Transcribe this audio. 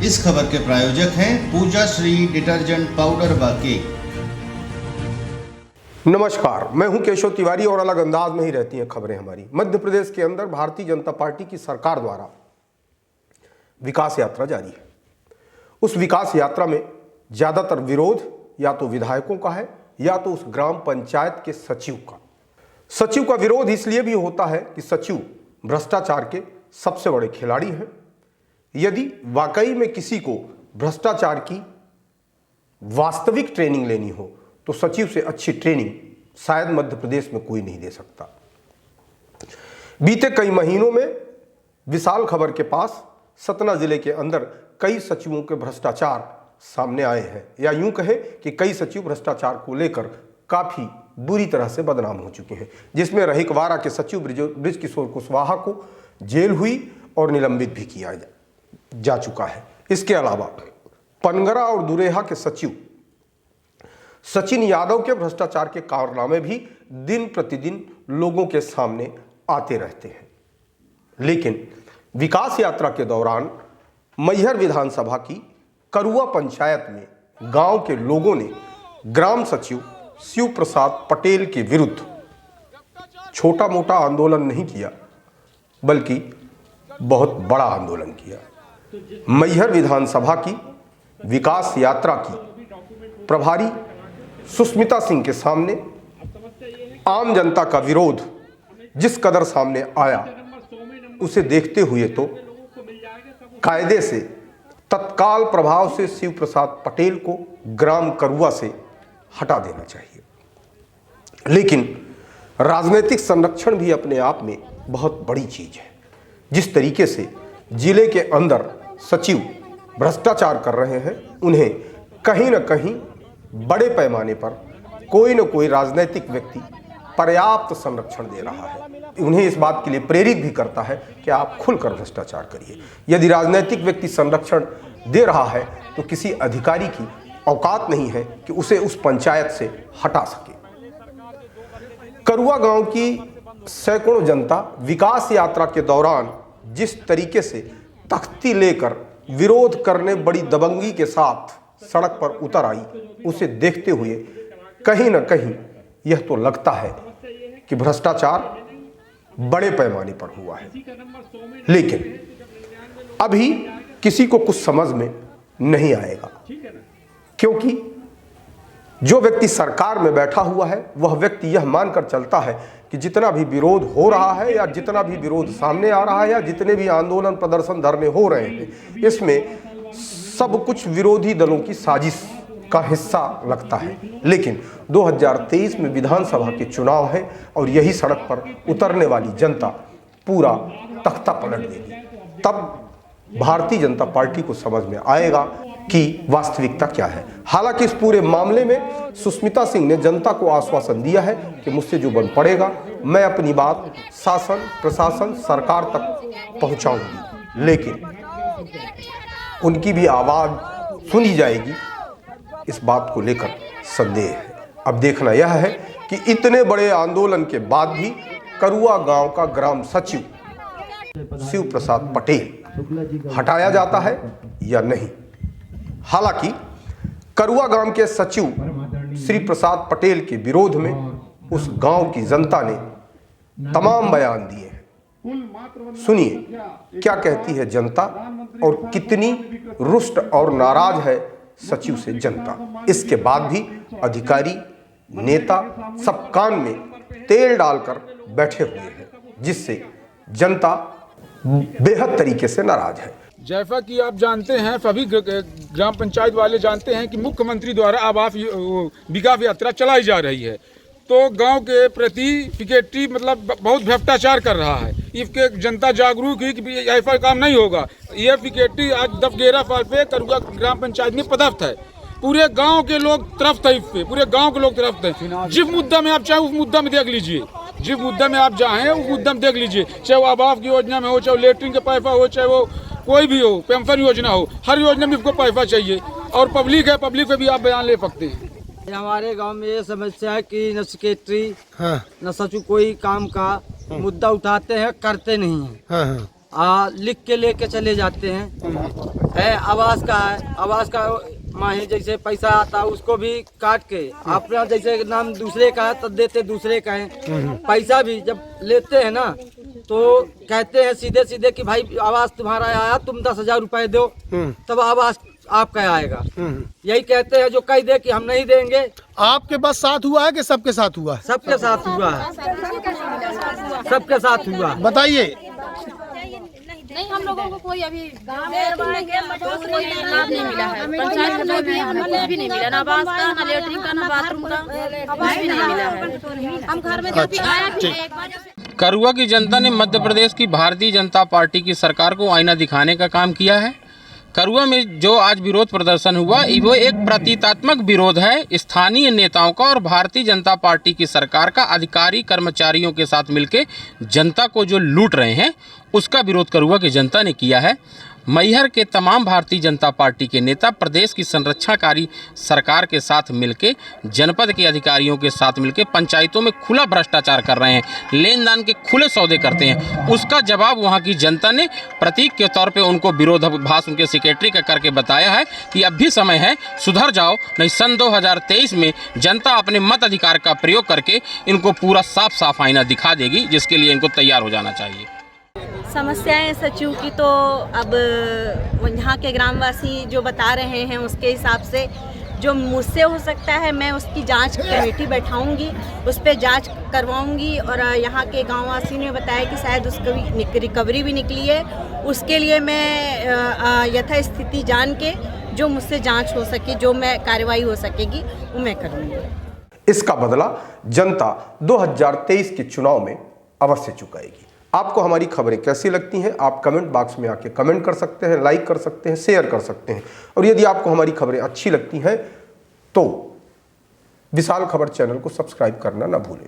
इस खबर के प्रायोजक हैं पूजा श्री डिटर्जेंट पाउडर व केक। नमस्कार, मैं हूं केशव तिवारी और अलग अंदाज में ही रहती हैं खबरें हमारी। मध्य प्रदेश के अंदर भारतीय जनता पार्टी की सरकार द्वारा विकास यात्रा जारी है। उस विकास यात्रा में ज्यादातर विरोध या तो विधायकों का है या तो उस ग्राम पंचायत के सचिव का। सचिव का विरोध इसलिए भी होता है कि सचिव भ्रष्टाचार के सबसे बड़े खिलाड़ी हैं। यदि वाकई में किसी को भ्रष्टाचार की वास्तविक ट्रेनिंग लेनी हो तो सचिव से अच्छी ट्रेनिंग शायद मध्य प्रदेश में कोई नहीं दे सकता। बीते कई महीनों में विशाल खबर के पास सतना जिले के अंदर कई सचिवों के भ्रष्टाचार सामने आए हैं, या यूं कहें कि कई सचिव भ्रष्टाचार को लेकर काफी बुरी तरह से बदनाम हो चुके हैं, जिसमें रहिकवारा के सचिव बृजकिशोर कुशवाहा को जेल हुई और निलंबित भी किया जा चुका है। इसके अलावा पनगरा और दुरेहा के सचिव सचिन यादव के भ्रष्टाचार के कारनामे भी दिन प्रतिदिन लोगों के सामने आते रहते हैं। लेकिन विकास यात्रा के दौरान मैहर विधानसभा की करुआ पंचायत में गांव के लोगों ने ग्राम सचिव शिव प्रसाद पटेल के विरुद्ध छोटा मोटा आंदोलन नहीं किया, बल्कि बहुत बड़ा आंदोलन किया। मैहर विधानसभा की विकास यात्रा की प्रभारी सुष्मिता सिंह के सामने आम जनता का विरोध जिस कदर सामने आया, उसे देखते हुए तो कायदे से तत्काल प्रभाव से शिव प्रसाद पटेल को ग्राम करुआ से हटा देना चाहिए। लेकिन राजनीतिक संरक्षण भी अपने आप में बहुत बड़ी चीज है। जिस तरीके से जिले के अंदर सचिव भ्रष्टाचार कर रहे हैं, उन्हें कहीं न कहीं बड़े पैमाने पर कोई न कोई राजनीतिक व्यक्ति पर्याप्त संरक्षण दे रहा है। उन्हें इस बात के लिए प्रेरित भी करता है कि आप खुलकर भ्रष्टाचार करिए। यदि राजनीतिक व्यक्ति संरक्षण दे रहा है तो किसी अधिकारी की औकात नहीं है कि उसे उस पंचायत से हटा सके। करुआ गांव की सैकड़ों जनता विकास यात्रा के दौरान जिस तरीके से तख्ती लेकर विरोध करने बड़ी दबंगी के साथ सड़क पर उतर आई, उसे देखते हुए कहीं न कहीं यह तो लगता है कि भ्रष्टाचार बड़े पैमाने पर हुआ है। लेकिन अभी किसी को कुछ समझ में नहीं आएगा, क्योंकि जो व्यक्ति सरकार में बैठा हुआ है वह व्यक्ति यह मानकर चलता है कि जितना भी विरोध हो रहा है या जितना भी विरोध सामने आ रहा है या जितने भी आंदोलन प्रदर्शन धरने हो रहे हैं, इसमें सब कुछ विरोधी दलों की साजिश का हिस्सा लगता है। लेकिन 2023 में विधानसभा के चुनाव है और यही सड़क पर उतरने वाली जनता पूरा तख्ता पलट देगी। तब भारतीय जनता पार्टी को समझ में आएगा कि वास्तविकता क्या है। हालांकि इस पूरे मामले में सुष्मिता सिंह ने जनता को आश्वासन दिया है कि मुझसे जो बन पड़ेगा मैं अपनी बात शासन, प्रशासन, सरकार तक पहुंचाऊंगी, लेकिन उनकी भी आवाज सुनी जाएगी, इस बात को लेकर संदेह है। अब देखना यह है कि इतने बड़े आंदोलन के बाद भी करुआ गांव का ग्राम सचिव शिव प्रसाद पटेल हटाया जाता है या नहीं। हालांकि करुआ गांव के सचिव श्री प्रसाद पटेल के विरोध में उस गांव की जनता ने तमाम बयान दिए हैं। सुनिए क्या कहती है जनता और कितनी रुष्ट और नाराज है सचिव से जनता। इसके बाद भी अधिकारी, नेता सब कान में तेल डालकर बैठे हुए हैं, जिससे जनता बेहद तरीके से नाराज है। जैसा कि आप जानते हैं, सभी ग्राम पंचायत वाले जानते हैं कि मुख्यमंत्री द्वारा आवास विकास यात्रा चलाई जा रही है, तो गांव के प्रति सेक्रेटरी मतलब बहुत भ्रष्टाचार कर रहा है। इसके जनता जागरूक हुई कि ऐसा काम नहीं होगा। यह सेक्रेटरी आज 10-11 साल पे करुआ ग्राम पंचायत में पदस्थ है। पूरे गांव के लोग तरफ थे, इस पे पूरे गांव के लोग तरफ थे। जिस मुद्दा में आप चाहे उस मुद्दा में देख लीजिए, जिस मुद्दा में आप चाहें उस मुद्दा में देख लीजिए, चाहे वो आवास की योजना में हो, चाहे लेटरिन के पैसा हो, चाहे वो कोई भी हो, पेंशन योजना हो, हर योजना में इसको पैसा चाहिए। और पब्लिक है, पब्लिक पे भी आप बयान ले सकते हैं। हमारे गांव में ये समस्या है कि न सेक्रेटरी न सचिव कोई काम का मुद्दा उठाते हैं, करते नहीं है। लिख के लेके चले जाते हैं। है, आवास का है, आवास का माहे जैसे पैसा आता है उसको भी काट के अपना जैसे नाम दूसरे का है तो देते दूसरे का है। पैसा भी जब लेते हैं ना तो कहते हैं सीधे सीधे कि भाई आवास तुम्हारा आया, तुम 10,000 रुपए दो तब आवास आपका आएगा। यही कहते हैं जो कह दे कि हम नहीं देंगे। आपके बस साथ हुआ है कि सबके साथ हुआ है? सबके साथ हुआ है, सबके साथ हुआ। बताइए। नहीं, हम लोगों को कोई अभी कोई लाभ नहीं मिला है। पंचायत में भी हमें कुछ भी नहीं मिला, ना आवास का, ना लेटरिन का, ना बाथरूम का, कुछ भी नहीं मिला है। हम घर में जब भी आया भी एक बार। करुआ की जनता ने मध्य प्रदेश की भारतीय जनता पार्टी की सरकार को आईना दिखाने का काम किया है। करुआ में जो आज विरोध प्रदर्शन हुआ वो एक प्रतीकात्मक विरोध है स्थानीय नेताओं का और भारतीय जनता पार्टी की सरकार का अधिकारी कर्मचारियों के साथ मिलकर जनता को जो लूट रहे हैं उसका विरोध करुआ की जनता ने किया है। मैहर के तमाम भारतीय जनता पार्टी के नेता प्रदेश की संरक्षाकारी सरकार के साथ मिलकर जनपद के अधिकारियों के साथ मिलकर पंचायतों में खुला भ्रष्टाचार कर रहे हैं, लेन देन के खुले सौदे करते हैं। उसका जवाब वहां की जनता ने प्रतीक के तौर पे उनको विरोधाभास उनके सेक्रेटरी का करके बताया है कि अब भी समय है, सुधर जाओ, नहीं सन 2023 में जनता अपने मत अधिकार का प्रयोग करके इनको पूरा साफ साफ आईना दिखा देगी, जिसके लिए इनको तैयार हो जाना चाहिए। समस्याएं सचिव की तो अब यहाँ के ग्रामवासी जो बता रहे हैं उसके हिसाब से जो मुझसे हो सकता है मैं उसकी जांच कमेटी बैठाऊंगी, उस पर जांच करवाऊंगी। और यहाँ के गांववासी ने बताया कि शायद उसकी रिकवरी भी निकली है, उसके लिए मैं यथास्थिति जान के जो मुझसे जांच हो सके, जो मैं कार्रवाई हो सकेगी वो मैं करूँगी। इसका बदला जनता 2023 के चुनाव में अवश्य चुकाएगी। आपको हमारी खबरें कैसी लगती हैं आप कमेंट बॉक्स में आके कमेंट कर सकते हैं, लाइक कर सकते हैं, शेयर कर सकते हैं। और यदि आपको हमारी खबरें अच्छी लगती हैं तो विशाल खबर चैनल को सब्सक्राइब करना ना भूलें।